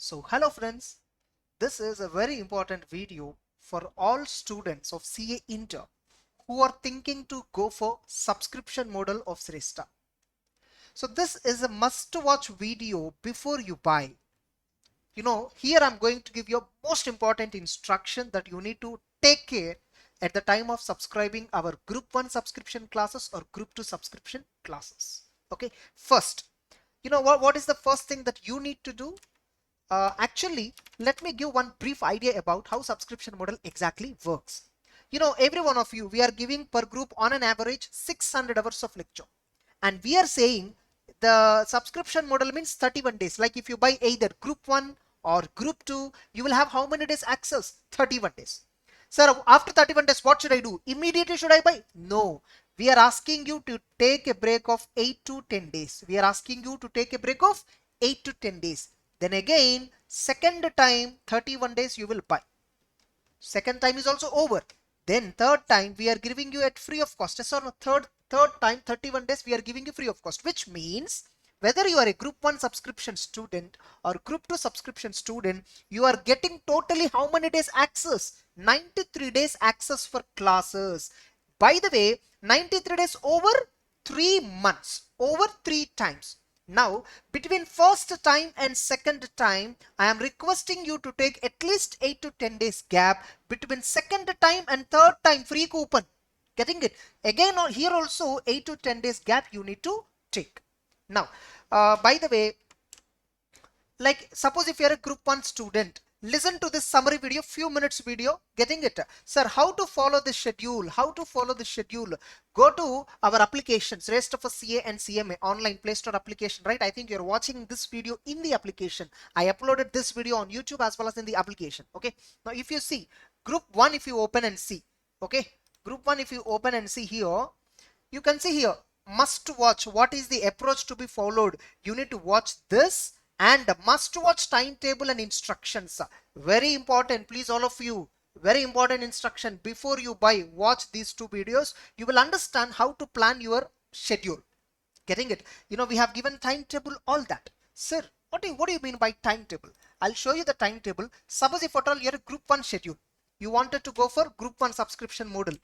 So hello friends, this is a very important video for all students of CA Inter who are thinking to go for subscription model of Srestha. So this is a must watch video before you buy. Here I'm going to give you a most important instruction that you need to take care at the time of subscribing our group 1 subscription classes or group 2 subscription classes. Okay, first, what is the first thing that you need to do? Actually, let me give one brief idea about how subscription model exactly works. Every one of you, we are giving per group on an average 600 hours of lecture. And we are saying the subscription model means 31 days. Like if you buy either group 1 or group 2, you will have how many days access? 31 days. Sir, after 31 days, what should I do? Immediately should I buy? No. We are asking you to take a break of 8 to 10 days. We are asking you to take a break of 8 to 10 days. Then again, second time, 31 days you will buy. Second time is also over. Then third time we are giving you at free of cost. Yes or no? Third time, 31 days we are giving you free of cost, which means whether you are a group 1 subscription student or group 2 subscription student, you are getting totally how many days access? 93 days access for classes. By the way, 93 days over 3 months, over 3 times. Now, between first time and second time, I am requesting you to take at least 8 to 10 days gap between second time and third time free coupon. Getting it? Again, here also 8 to 10 days gap you need to take. Now, by the way, like suppose if you're a group 1 student, listen to this summary video, few minutes video. Getting it? Sir, how to follow the schedule? How to follow the schedule? Go to our applications, rest of us CA and CMA online Play Store application, right? I think you're watching this video in the application. I uploaded this video on YouTube as well as in the application. Okay. Now, if you see group 1, if you open and see, okay, group 1, if you open and see here, you can see here must watch. What is the approach to be followed? You need to watch this and must watch timetable and instructions. Very important, please, all of you, very important instruction. Before you buy, watch these two videos. You will understand how to plan your schedule. Getting it? We have given timetable, all that. Sir, what do you mean by timetable? I'll show you the timetable. Suppose if at all you're a group 1 schedule, you wanted to go for group 1 subscription model.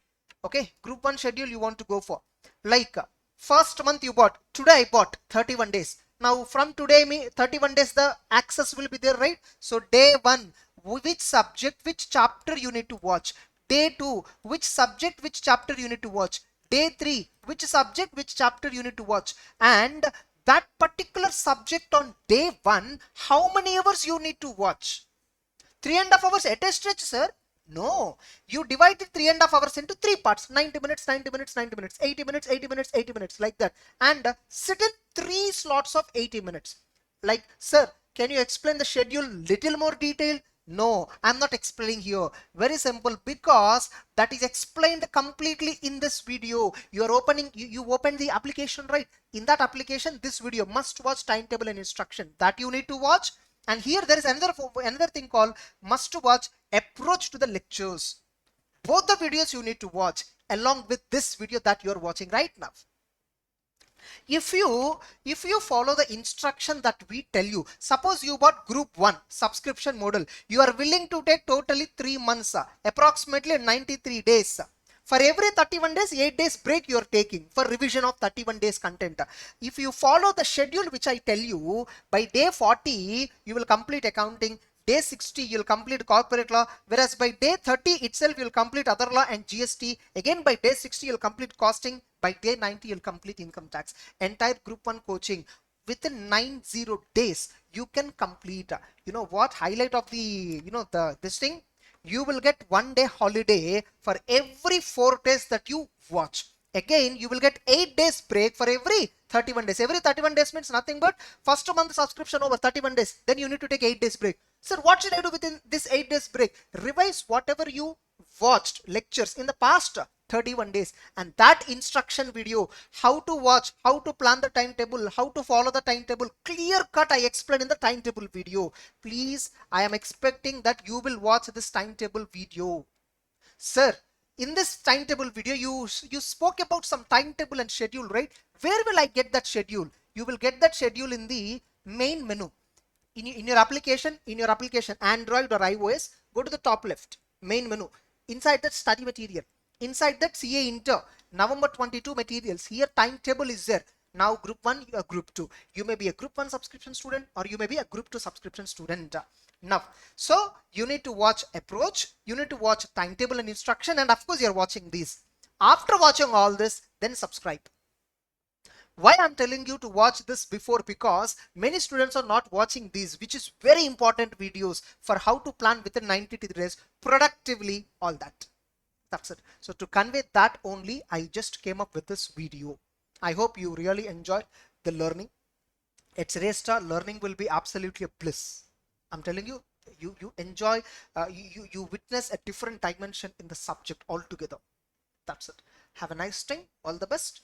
Okay, group 1 schedule you want to go for. Like first month you bought, today I bought 31 days. Now from today, 31 days the access will be there, right? So day 1, which subject, which chapter you need to watch. Day 2, which subject, which chapter you need to watch. Day 3, which subject, which chapter you need to watch. And that particular subject on day 1, how many hours you need to watch? 3.5 hours at a stretch, sir? No, you divide the 3.5 hours into 3 parts, 90 minutes, 90 minutes, 90 minutes, 80 minutes, 80 minutes, 80 minutes, like that. And sit in 3 slots of 80 minutes. Like, sir, can you explain the schedule little more detail? No, I'm not explaining here. Very simple, because that is explained completely in this video. You are opening, you open the application, right? In that application, this video must watch timetable and instruction that you need to watch. And here there is another thing called must watch approach to the lectures. Both the videos you need to watch along with this video that you are watching right now. If you follow the instruction that we tell you, suppose you bought group 1 subscription model, you are willing to take totally 3 months, approximately 93 days. For every 31 days, 8 days break you are taking for revision of 31 days content. If you follow the schedule which I tell you, by day 40, you will complete accounting. Day 60, you'll complete corporate law. Whereas by day 30 itself, you'll complete other law and GST. Again, by day 60, you'll complete costing. By day 90, you'll complete income tax. Entire group 1 coaching. Within 90 days, you can complete. What highlight of the, this thing? You will get 1 day holiday for every 4 days that you watch. Again, you will get 8 days break for every 31 days. Every 31 days means nothing but first month subscription over 31 days. Then you need to take 8 days break. Sir, what should I do within this 8 days break? Revise whatever you watched lectures in the past 31 days, and that instruction video, how to watch, how to plan the timetable, how to follow the timetable, clear cut I explained in the timetable video. Please, I am expecting that you will watch this timetable video. Sir, in this timetable video, you spoke about some timetable and schedule, right? Where will I get that schedule? You will get that schedule in the main menu. in your application, Android or iOS, go to the top left, main menu. Inside that study material, inside that CA Inter, November 22 materials, here timetable is there. Now group 1, group 2. You may be a group 1 subscription student or you may be a group 2 subscription student. Now, so you need to watch approach, you need to watch timetable and instruction, and of course you're watching these. After watching all this, then subscribe. Why I'm telling you to watch this before? Because many students are not watching these, which is very important videos for how to plan within 90 days productively, all that. That's it. So to convey that only, I just came up with this video. I hope you really enjoyed the learning. It's Resta, learning will be absolutely a bliss. I'm telling you, you enjoy, you witness a different dimension in the subject altogether. That's it. Have a nice day. All the best.